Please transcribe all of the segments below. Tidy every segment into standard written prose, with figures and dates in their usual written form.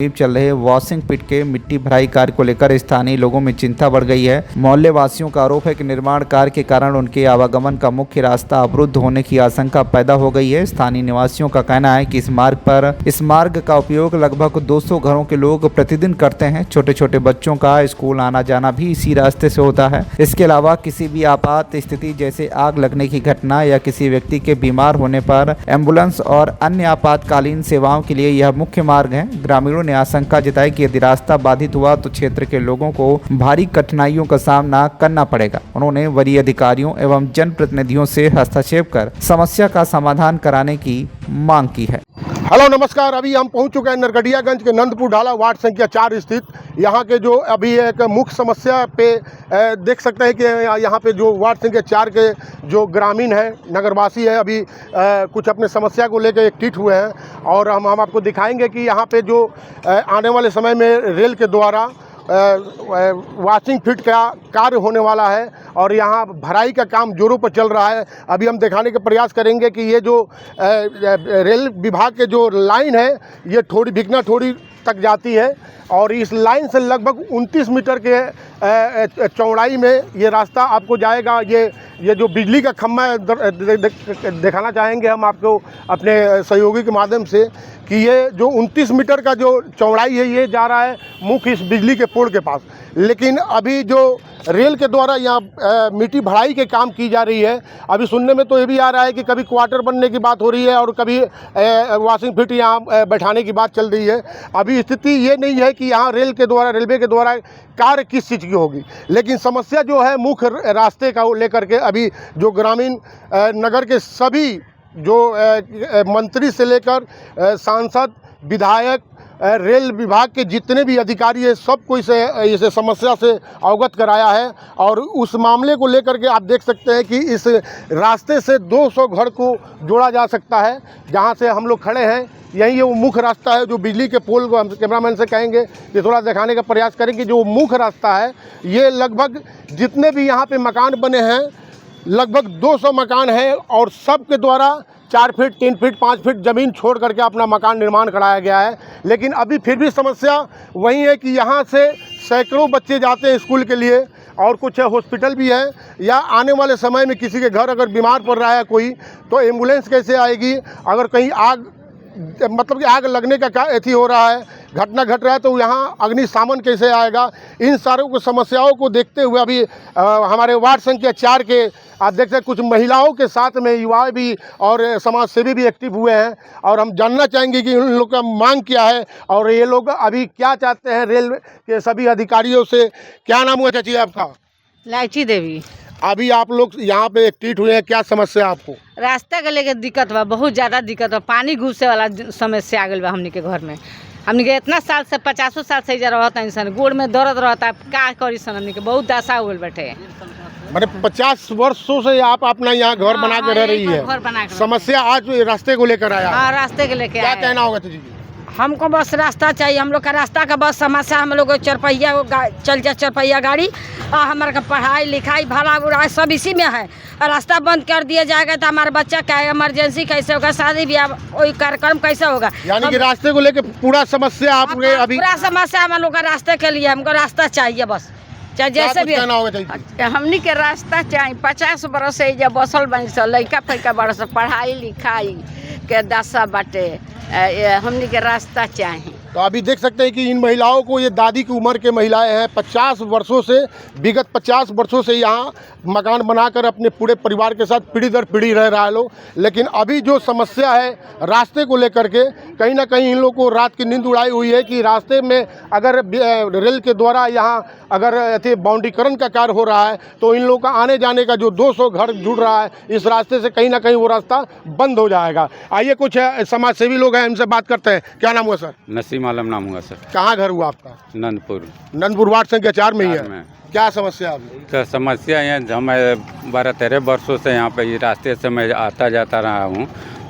करीब चल रहे वॉशिंग पिट के मिट्टी भराई कार्य को लेकर स्थानीय लोगों में चिंता बढ़ गई है। मोहल्ले वासियों का आरोप है कि निर्माण कार्य के कारण उनके आवागमन का मुख्य रास्ता अवरुद्ध होने की आशंका पैदा हो गई है। स्थानीय निवासियों का कहना है कि इस मार्ग का उपयोग लगभग 200 घरों के लोग प्रतिदिन करते हैं। छोटे छोटे बच्चों का स्कूल आना जाना भी इसी रास्ते से होता है। इसके अलावा किसी भी आपात स्थिति जैसे आग लगने की घटना या किसी व्यक्ति के बीमार होने पर एम्बुलेंस और अन्य आपातकालीन सेवाओं के लिए यह मुख्य मार्ग है। ग्रामीणों ने आशंका जताई कि यदि रास्ता बाधित हुआ तो क्षेत्र के लोगों को भारी कठिनाइयों का सामना करना पड़ेगा। उन्होंने वरीय अधिकारियों एवं जनप्रतिनिधियों से हस्तक्षेप कर समस्या का समाधान कराने की मांग की है। हेलो नमस्कार, अभी हम पहुंच चुके हैं नरकटियागंज के नंदपुर ढाला वार्ड संख्या 4 स्थित यहाँ के जो अभी एक मुख्य समस्या पे देख सकते हैं कि यहाँ पे जो वार्ड संख्या 4 के जो ग्रामीण हैं, नगरवासी है, अभी कुछ अपने समस्या को लेकर एकत्रित हुए हैं और हम आपको दिखाएंगे कि यहाँ पे जो आने वाले समय में रेल के द्वारा वॉशिंग फिट का कार्य होने वाला है और यहाँ भराई का काम जोरों पर चल रहा है। अभी हम दिखाने का प्रयास करेंगे कि ये जो रेल विभाग के जो लाइन है ये थोड़ी भिकनाठोड़ी तक जाती है और इस लाइन से लगभग 29 मीटर के चौड़ाई में ये रास्ता आपको जाएगा। ये जो बिजली का खम्भा दिखाना चाहेंगे हम आपको अपने सहयोगी के माध्यम से कि ये जो 29 मीटर का जो चौड़ाई है ये जा रहा है मुख्य इस बिजली के पोल के पास। लेकिन अभी जो रेल के द्वारा यहाँ मिट्टी भराई के काम की जा रही है, अभी सुनने में तो ये भी आ रहा है कि कभी क्वार्टर बनने की बात हो रही है और कभी वॉशिंग फिट यहाँ बैठाने की बात चल रही है। अभी स्थिति ये नहीं है कि यहाँ रेलवे के द्वारा कार्य किस चीज़ की होगी, लेकिन समस्या जो है मुख्य रास्ते का लेकर के अभी जो ग्रामीण नगर के सभी जो मंत्री से लेकर सांसद, विधायक, रेल विभाग के जितने भी अधिकारी हैं सबको इस समस्या से अवगत कराया है और उस मामले को लेकर के आप देख सकते हैं कि इस रास्ते से 200 घर को जोड़ा जा सकता है। जहां से हम लोग खड़े हैं यही ये वो मुख्य रास्ता है जो बिजली के पोल को हम कैमरामैन से कहेंगे कि थोड़ा दिखाने का प्रयास करेंगे। जो मुख्य रास्ता है ये लगभग जितने भी यहाँ पे मकान बने हैं लगभग 200 मकान हैं और सबके द्वारा 4 फीट 3 फीट 5 फीट ज़मीन छोड़ करके अपना मकान निर्माण कराया गया है। लेकिन अभी फिर भी समस्या वही है कि यहाँ से सैकड़ों बच्चे जाते हैं स्कूल के लिए और कुछ हॉस्पिटल भी है, या आने वाले समय में किसी के घर अगर बीमार पड़ रहा है कोई तो एम्बुलेंस कैसे आएगी। अगर कहीं आग लगने का एथी हो रहा है, घटना घट रहा है तो यहाँ अग्निशमन कैसे आएगा। इन सारों को समस्याओं को देखते हुए अभी हमारे वार्ड संख्या 4 के आप देख सकते कुछ महिलाओं के साथ में युवा भी और समाज सेवी भी एक्टिव हुए हैं और हम जानना चाहेंगे कि उन लोग का मांग क्या है और ये लोग अभी क्या चाहते हैं रेल के सभी अधिकारियों से। क्या नाम हुआ चाची आपका? लाइची देवी। अभी आप लोग यहाँ पे एक्टिव हुए हैं, क्या समस्या आपको? रास्ता के लेके दिक्कत बा, बहुत ज़्यादा दिक्कत बा। पानी घुसे वाला समस्या आ गई बा हमनी के घर में। हमनी के इतना साल से 50 साल से इधर रहता इंसान, गोड़ में दर्द रहता, का करी सन हमनी के बहुत दशा हो गई बैठे। मैंने 50 वर्षों से आप अपना यहाँ घर बना के रह रही है। समस्या आज रास्ते को लेकर आया। हाँ, रास्ते के लेके क्या कहना होगा तुझे? हमको बस रास्ता चाहिए, हम लोग का रास्ता का बस समस्या। हम लोग चरपहिया गाड़ी और हमारे का पढ़ाई लिखाई भाड़ा बुराई सब इसी में है। रास्ता बंद कर दिया जाएगा तो हमारा बच्चा क्या इमरजेंसी कैसे होगा, शादी ब्याह कोई कार्यक्रम कैसे होगा। यानी कि रास्ते को लेकर पूरा समस्या आपके अभी पूरा समस्या हम लोग का रास्ते के लिए। हमको रास्ता चाहिए बस, चाहे जैसे भी हमनी के रास्ता चाहिए। 50 बरस से जब बसल बनी से लड़का फैका बरस पढ़ाई लिखाई के दशा बाटे, हमनी के रास्ता चाहिए। तो अभी देख सकते हैं कि इन महिलाओं को, ये दादी की उम्र के महिलाएं हैं, 50 वर्षों से विगत 50 वर्षों से यहाँ मकान बनाकर अपने पूरे परिवार के साथ पीढ़ी दर पीढ़ी रह रहा है लोग। लेकिन अभी जो समस्या है रास्ते को लेकर के, कहीं ना कहीं इन लोगों को रात की नींद उड़ाई हुई है कि रास्ते में अगर रेल के द्वारा यहाँ अगर बाउंड्रीकरण का कार्य हो रहा है तो इन लोगों का आने जाने का जो 200 घर जुड़ रहा है इस रास्ते से कहीं ना कहीं वो रास्ता बंद हो जाएगा। आइए कुछ समाज सेवी लोग हैं, इनसे बात करते हैं। क्या नाम हुआ सर? नसीम आलम नाम हुआ सर। कहाँ घर हुआ आपका? नंदपुर वार्ड संख्या 4 में ही है। क्या समस्या अभी? तो समस्या है, मैं 12-13 वर्षों से यहाँ पे रास्ते से मैं आता जाता रहा हूँ।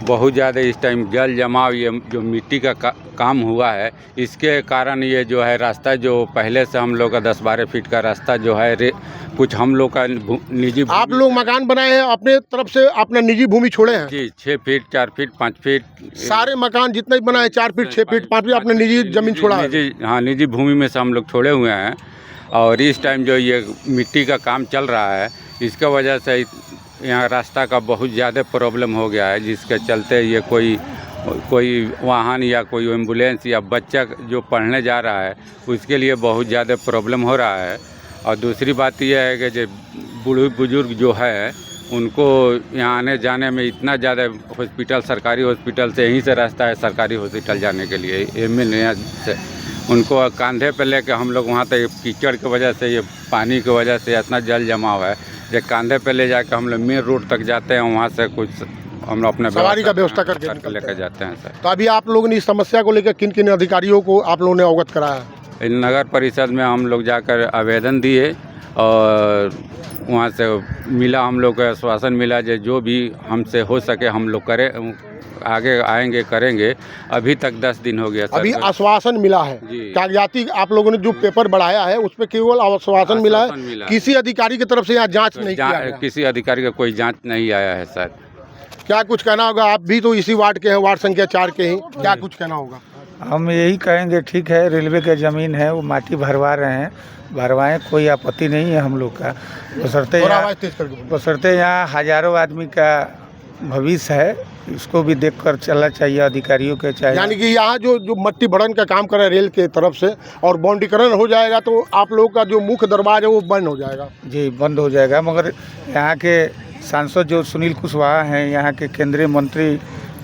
बहुत ज़्यादा इस टाइम जल जमाव, ये जो मिट्टी का काम हुआ है, इसके कारण ये जो है रास्ता जो पहले से हम लोग का 10-12 फीट का रास्ता जो है कुछ हम लोग का निजी, आप लोग मकान बनाए हैं अपने तरफ से, अपना निजी भूमि छोड़े हैं? जी 6 फीट 4 फीट 5 फीट सारे मकान जितने भी बनाए 4 फीट 6 फीट 5 फीट अपने निजी जमीन छोड़ा है? हाँ, निजी भूमि में से हम लोग छोड़े हुए हैं। और इस टाइम जो ये मिट्टी का काम चल रहा है, इसका वजह से यहाँ रास्ता का बहुत ज़्यादा प्रॉब्लम हो गया है, जिसके चलते ये कोई वाहन या कोई एम्बुलेंस या बच्चा जो पढ़ने जा रहा है उसके लिए बहुत ज़्यादा प्रॉब्लम हो रहा है। और दूसरी बात यह है कि जो बूढ़े बुजुर्ग जो है उनको यहाँ आने जाने में इतना ज़्यादा हॉस्पिटल, सरकारी हॉस्पिटल से यहीं से रास्ता है सरकारी हॉस्पिटल जाने के लिए, एम से उनको कंधे पे लेके हम लोग वहाँ तक कीचड़ की वजह से, ये पानी की वजह से इतना जल जमाव है, जो कंधे पे ले जाकर हम लोग मेन रोड तक जाते हैं, वहाँ से कुछ हम लोग अपने सवारी का व्यवस्था करके लेकर जाते हैं सर। तो अभी आप लोगों ने इस समस्या को लेकर किन किन अधिकारियों को आप लोगों ने अवगत कराया? नगर परिषद में हम लोग जाकर आवेदन दिए और वहाँ से मिला, हम लोग को आश्वासन मिला जो भी हमसे हो सके हम लोग करें, आगे आएंगे करेंगे। अभी तक 10 दिन हो गया सर। अभी आश्वासन मिला है? कागजाती आप लोगों ने जो पेपर बढ़ाया है उस पर केवल आश्वासन मिला है, किसी अधिकारी की तरफ से यहाँ जांच नहीं किया गया? किसी अधिकारी का कोई जांच नहीं आया है सर। क्या कुछ कहना होगा? आप भी तो इसी वार्ड के हैं, वार्ड संख्या 4 के ही, क्या कुछ कहना होगा? हम यही कहेंगे, ठीक है रेलवे की ज़मीन है, वो माटी भरवा रहे हैं, भरवाएं, कोई आपत्ति नहीं है हम लोग का। बशर्ते यहाँ हज़ारों आदमी का भविष्य है, इसको भी देखकर चलना चाहिए अधिकारियों के। चाहिए यानी कि यहाँ जो मट्टी भरण का काम कर रहे हैं रेल के तरफ से, और बाउंड्रीकरण हो जाएगा तो आप लोगों का जो मुख्य दरवाजा है वो बंद हो जाएगा? जी बंद हो जाएगा, मगर यहाँ के सांसद जो सुनील कुशवाहा हैं, यहाँ के केंद्रीय मंत्री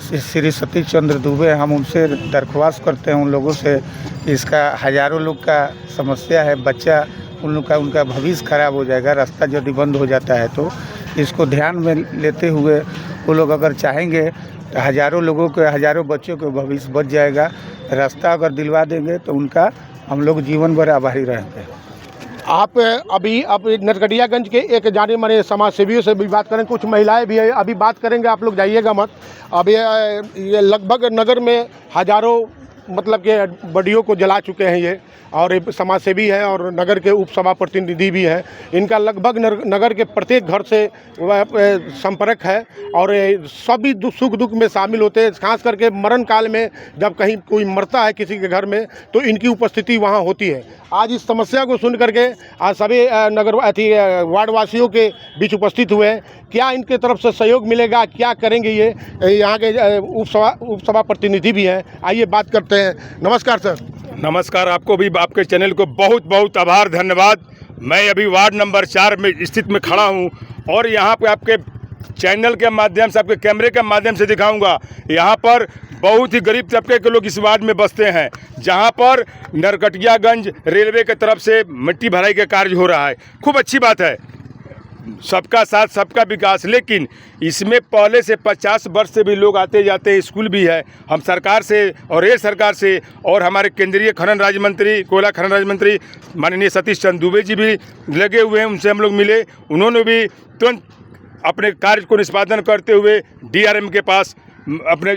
श्री सतीश चंद्र दुबे, हम उनसे दरख्वास्त करते हैं उन लोगों से, इसका हज़ारों लोग का समस्या है, बच्चा उन लोग का, उनका भविष्य खराब हो जाएगा रास्ता यदि बंद हो जाता है तो। इसको ध्यान में लेते हुए वो लोग अगर चाहेंगे तो हज़ारों लोगों के, हज़ारों बच्चों के भविष्य बच जाएगा। रास्ता अगर दिलवा देंगे तो उनका हम लोग जीवन भर आभारी रहेंगे। आप अभी नरकटियागंज के एक जाने माने समाज सेवियों से भी बात करें, कुछ महिलाएं भी है, अभी बात करेंगे, आप लोग जाइएगा मत। अभी ये लगभग नगर में हज़ारों मतलब के बडियों को जला चुके हैं ये, और समाज सेवी है और नगर के उप सभा प्रतिनिधि भी हैं। इनका लगभग नगर के प्रत्येक घर से संपर्क है और सभी सुख दुख में शामिल होते हैं। खास करके मरण काल में जब कहीं कोई मरता है किसी के घर में तो इनकी उपस्थिति वहाँ होती है। आज इस समस्या को सुन करके आज सभी वार्ड वासियों के बीच उपस्थित हुए हैं। क्या इनके तरफ से सहयोग मिलेगा, क्या करेंगे ये, यहाँ के उप सभा प्रतिनिधि भी हैं, आइए बात करते हैं। नमस्कार सर। नमस्कार, आपको भी आपके चैनल को बहुत बहुत आभार, धन्यवाद। मैं अभी वार्ड नंबर 4 में स्थित में खड़ा हूँ और यहाँ पे आपके चैनल के माध्यम से, आपके कैमरे के माध्यम से दिखाऊंगा। यहाँ पर बहुत ही गरीब तबके के लोग इस वार्ड में बसते हैं, जहाँ पर नरकटियागंज रेलवे की तरफ से मिट्टी भराई का कार्य हो रहा है। खूब अच्छी बात है, सबका साथ सबका विकास, लेकिन इसमें पहले से 50 वर्ष से भी लोग आते जाते हैं, स्कूल भी है। हम सरकार से और रेल सरकार से और हमारे केंद्रीय खनन राज्य मंत्री, कोयला खनन राज्य मंत्री माननीय सतीश चंद्र दुबे जी भी लगे हुए हैं, उनसे हम लोग मिले। उन्होंने भी तुरंत अपने कार्य को निष्पादन करते हुए डीआरएम के पास अपने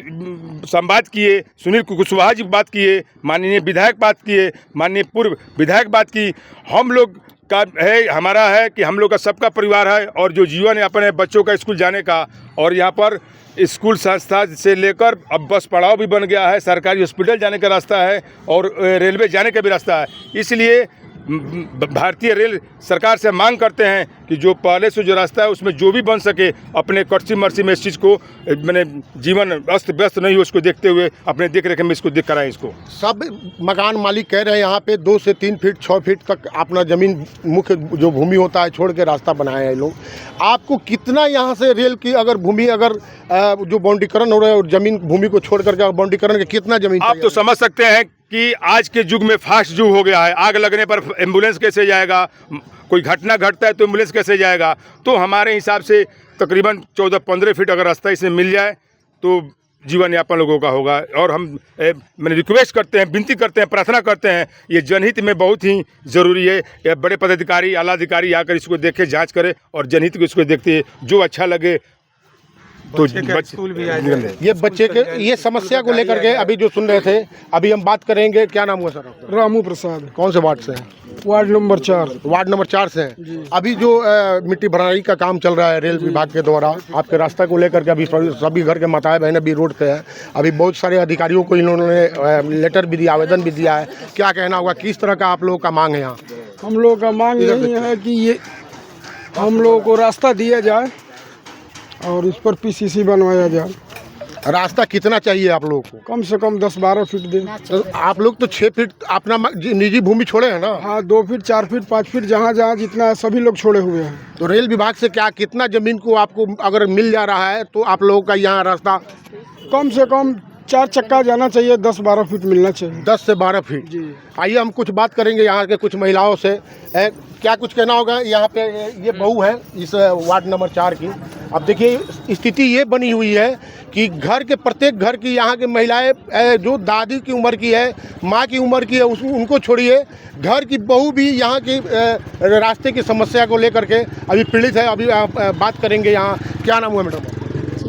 संवाद किए, सुनील कुशवाहा जी बात किए, माननीय विधायक बात किए, माननीय पूर्व विधायक बात की। हम लोग का है, हमारा है कि हम लोग का सबका परिवार है और जो जीवन है अपने बच्चों का स्कूल जाने का, और यहाँ पर स्कूल संस्था से लेकर अब बस पड़ाव भी बन गया है, सरकारी हॉस्पिटल जाने का रास्ता है और रेलवे जाने का भी रास्ता है। इसलिए भारतीय रेल सरकार से मांग करते हैं कि जो पहले से जो रास्ता है उसमें जो भी बन सके अपने कर्सी मर्सी में इस चीज़ को, मैंने जीवन अस्त व्यस्त नहीं हो उसको देखते हुए अपने देख रेख में इसको देख कराएं। इसको सब मकान मालिक कह रहे हैं यहाँ पे 2 से 3 फीट 6 फीट तक अपना ज़मीन मुख्य जो भूमि होता है छोड़ के रास्ता बनाया है लोग। आपको कितना यहाँ से रेल की अगर भूमि, अगर जो बाउंड्रीकरण हो रहा है और ज़मीन भूमि को छोड़ करके बाउंड्रीकरण के कितना ज़मीन आप तो समझ सकते हैं कि आज के युग में फास्ट युग हो गया है। आग लगने पर एम्बुलेंस कैसे जाएगा, कोई घटना घटता है तो एम्बुलेंस कैसे जाएगा। तो हमारे हिसाब से तकरीबन 14-15 फीट अगर रास्ता इसमें मिल जाए तो जीवन यापन लोगों का होगा। और हम मैंने रिक्वेस्ट करते हैं, विनती करते हैं, प्रार्थना करते हैं, ये जनहित में बहुत ही ज़रूरी है। ये बड़े पदाधिकारी, आला अधिकारी आकर इसको देखें, जाँच करें और जनहित को इसको देखते जो अच्छा लगे तो बच्चे के स्कूल भी आ जाए। ये बच्चे के ये समस्या को लेकर के अभी जो सुन रहे थे, अभी हम बात करेंगे। क्या नाम हुआ सर आपका? रामू प्रसाद, कौन से वार्ड से हैं? Ward number 4। वार्ड नंबर 4 से हैं। अभी जो मिट्टी भराई का काम चल रहा है रेल विभाग के द्वारा, आपके रास्ता को लेकर के अभी सभी घर के माताएं बहनें भी रोड पे हैं। अभी बहुत सारे अधिकारियों को इन्होंने लेटर भी दिया, आवेदन भी दिया है। क्या कहना होगा, किस तरह का आप लोगों का मांग है यहाँ? हम लोग का मांग यही है कि ये हम लोगों को रास्ता दिया जाए और इस पर पीसीसी बनवाया जाए। रास्ता कितना चाहिए आप लोगों को? कम से कम 10-12 फीट दे। तो आप लोग तो 6 फीट अपना निजी भूमि छोड़े हैं ना? हाँ, 2 फीट, 4 फीट, 5 फीट, जहाँ जहाँ जितना है सभी लोग छोड़े हुए हैं। तो रेल विभाग से क्या कितना जमीन को आपको अगर मिल जा रहा है तो आप लोगों का यहाँ रास्ता कम से कम 4 चक्का जाना चाहिए, 10-12 फीट मिलना चाहिए। 10 से 12 फीट। जी। आइए हम कुछ बात करेंगे यहाँ के कुछ महिलाओं से। क्या कुछ कहना होगा? यहाँ पे ये बहू है इस वार्ड नंबर 4 की। अब देखिए स्थिति ये बनी हुई है कि घर के प्रत्येक घर की यहाँ की महिलाएं जो दादी की उम्र की है, माँ की उम्र की है, उनको छोड़िए, घर की बहू भी यहाँ की रास्ते की समस्या को लेकर के अभी पीड़ित है। अभी बात करेंगे यहाँ। क्या नाम हुआ मैडम?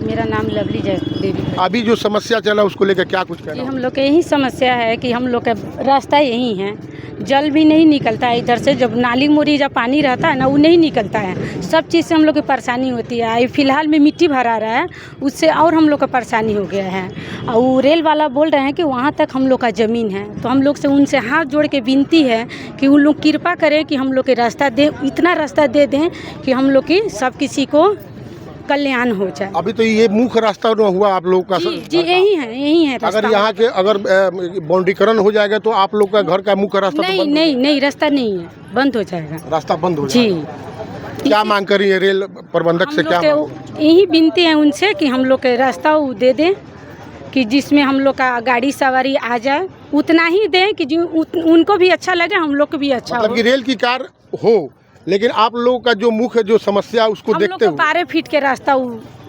मेरा नाम लवली देवी है। अभी जो समस्या चला उसको लेकर क्या कुछ कहना? हम लोग के यही समस्या है कि हम लोग का रास्ता यही है, जल भी नहीं निकलता है इधर से। जब नाली मोरी जब पानी रहता है ना, वो नहीं निकलता है। सब चीज़ से हम लोग की परेशानी होती है। फिलहाल में मिट्टी भरा रहा है, उससे और हम लोग का परेशानी हो गया है। और वो रेल वाला बोल रहे हैं कि वहाँ तक हम लोग का ज़मीन है, तो हम लोग से उनसे हाथ जोड़ के विनती है कि उन लोग कृपा करें कि हम लोग के रास्ता दे, इतना रास्ता दे दें कि हम लोग की सब किसी को कल्याण हो जाए। अभी तो ये मुख्य रास्ता हुआ आप लोग का? जी यही है रास्ता। अगर यहाँ के अगर बाउंड्रीकरण हो जाएगा तो आप लोग का घर का मुख्य रास्ता नहीं रास्ता नहीं है, बंद हो जाएगा। रास्ता बंद हो जी। क्या मांग कर रही है रेल प्रबंधक से? क्या यही विनती है उनसे कि हम लोग के रास्ता वो दे दें कि जिसमें हम लोग का गाड़ी सवारी आ जाए, उतना ही दें कि उनको भी अच्छा लगे, हम लोग को भी अच्छा मतलब कि रेल की कार हो, लेकिन आप लोगों का जो मुख्य जो समस्या उसको देखते हुए 12 फीट के रास्ता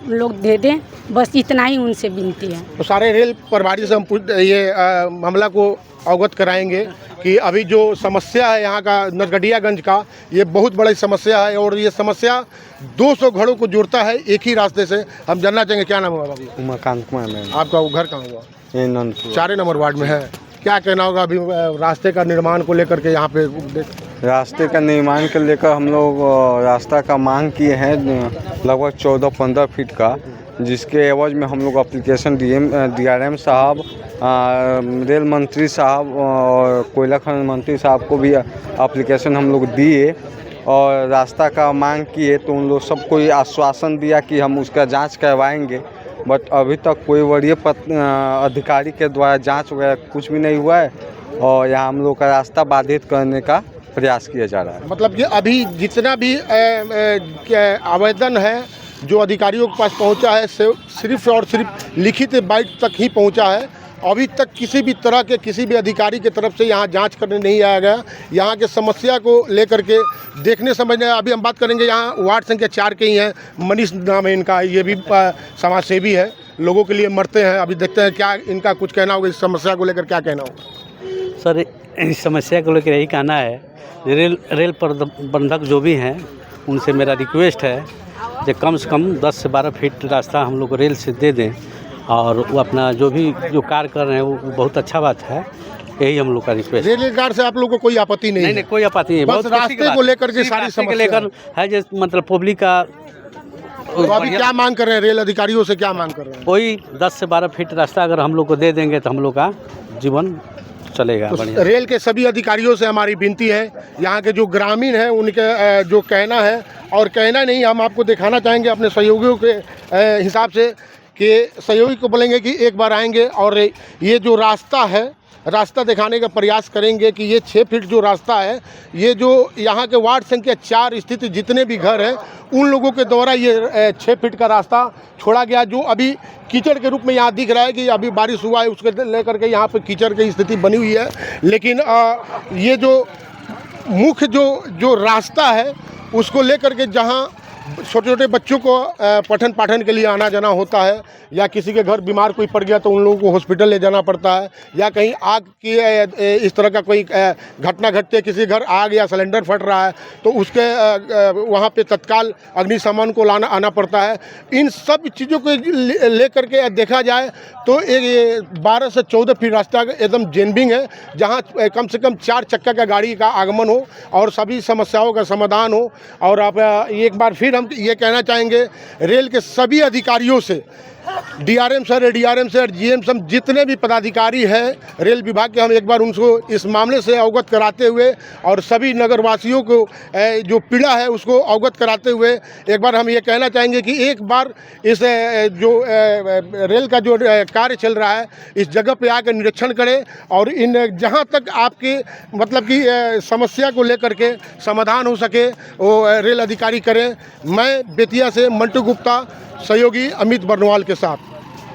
लोग दे दें, बस इतना ही उनसे विनती है। तो सारे रेल प्रभारी से हम ये मामला को अवगत कराएंगे कि अभी जो समस्या है यहाँ का नरकटियागंज का, ये बहुत बड़ी समस्या है और ये समस्या 200 घरों को जोड़ता है एक ही रास्ते से। हम जानना चाहेंगे क्या नाम हुआ बाबू? उमाकांत कुमार मैम। आपका वो घर कहाँ हुआ? ये नंदपुर 4 नंबर वार्ड में है। क्या कहना होगा अभी रास्ते का निर्माण को लेकर के? यहाँ पे रास्ते का निर्माण को लेकर हम लोग रास्ता का मांग किए हैं लगभग 14-15 फीट का, जिसके एवज में हम लोग एप्लीकेशन DRM साहब, रेल मंत्री साहब और कोयला खनन मंत्री साहब को भी एप्लीकेशन हम लोग दिए और रास्ता का मांग किए, तो उन लोग सबको ये आश्वासन दिया कि हम उसका जांच करवाएंगे। बट अभी तक कोई वरीय अधिकारी के द्वारा जांच वगैरह कुछ भी नहीं हुआ है और यहाँ हम लोग का रास्ता बाधित करने का प्रयास किया जा रहा है। मतलब कि अभी जितना भी आवेदन है जो अधिकारियों के पास पहुंचा है, सिर्फ और सिर्फ लिखित बाइट तक ही पहुंचा है। अभी तक किसी भी तरह के किसी भी अधिकारी की तरफ से यहाँ जांच करने नहीं आया गया। यहाँ के समस्या को लेकर के देखने समझने अभी हम बात करेंगे। यहाँ वार्ड संख्या 4 के ही हैं, मनीष नाम है इनका, ये भी समाज सेवी है, लोगों के लिए मरते हैं। अभी देखते हैं क्या इनका कुछ कहना होगा इस समस्या को लेकर। क्या कहना होगा सर? इस समस्या को लेकर यही कहना है, रेल प्रबंधक जो भी हैं उनसे मेरा रिक्वेस्ट है कि कम से कम 10 से 12 फीट रास्ता हम लोग को रेल से दे दें और वो अपना जो कार्य कर रहे हैं वो बहुत अच्छा बात है। यही हम लोग का रिक्वेस्ट। रेल कार से आप लोग को कोई आपत्ति नहीं? नहीं, कोई आपत्ति नहीं। बस रास्ते को लेकर के सारी समस्या लेकर है, जो मतलब पब्लिक का। तो अभी क्या मांग कर रहे हैं? रेल अधिकारियों से क्या मांग कर रहे हैं? कोई 10 से 12 फीट रास्ता अगर हम लोग को दे देंगे तो हम लोग का जीवन चलेगा। तो रेल के सभी अधिकारियों से हमारी विनती है, यहाँ के जो ग्रामीण हैं उनके जो कहना है, और कहना नहीं, हम आपको दिखाना चाहेंगे अपने सहयोगियों के हिसाब से कि सहयोगी को बोलेंगे कि एक बार आएंगे और ये जो रास्ता है, रास्ता दिखाने का प्रयास करेंगे कि ये 6 फीट जो रास्ता है, ये जो यहाँ के वार्ड संख्या 4 स्थित जितने भी घर हैं उन लोगों के द्वारा ये 6 फीट का रास्ता छोड़ा गया, जो अभी कीचड़ के रूप में यहाँ दिख रहा है कि अभी बारिश हुआ है उसके लेकर के यहाँ पे कीचड़ की स्थिति बनी हुई है। लेकिन ये जो मुख्य जो रास्ता है उसको लेकर के जहाँ छोटे छोटे बच्चों को पठन पाठन के लिए आना जाना होता है, या किसी के घर बीमार कोई पड़ गया तो उन लोगों को हॉस्पिटल ले जाना पड़ता है, या कहीं आग की इस तरह का कोई घटना घटती है, किसी घर आग या सिलेंडर फट रहा है तो उसके वहाँ पे तत्काल अग्निशमन को आना पड़ता है। इन सब चीज़ों को लेकर के देखा जाए तो एक 12 से 14 फीट रास्ता एकदम जेनबिंग है, जहाँ कम से कम 4 चक्का का गाड़ी का आगमन हो और सभी समस्याओं का समाधान हो। और आप एक बार फिर हम ये कहना चाहेंगे रेल के सभी अधिकारियों से, DRM sir, ADRM sir, GM sir, जितने भी पदाधिकारी हैं रेल विभाग के, हम एक बार उनको इस मामले से अवगत कराते हुए और सभी नगरवासियों को जो पीड़ा है उसको अवगत कराते हुए एक बार हम ये कहना चाहेंगे कि एक बार इस जो रेल का जो कार्य चल रहा है इस जगह पे आकर निरीक्षण करें और इन जहाँ तक आपकी मतलब कि समस्या को लेकर के समाधान हो सके वो रेल अधिकारी करें। मैं बेतिया से मंटू गुप्ता, सहयोगी अमित बर्नवाल के साथ।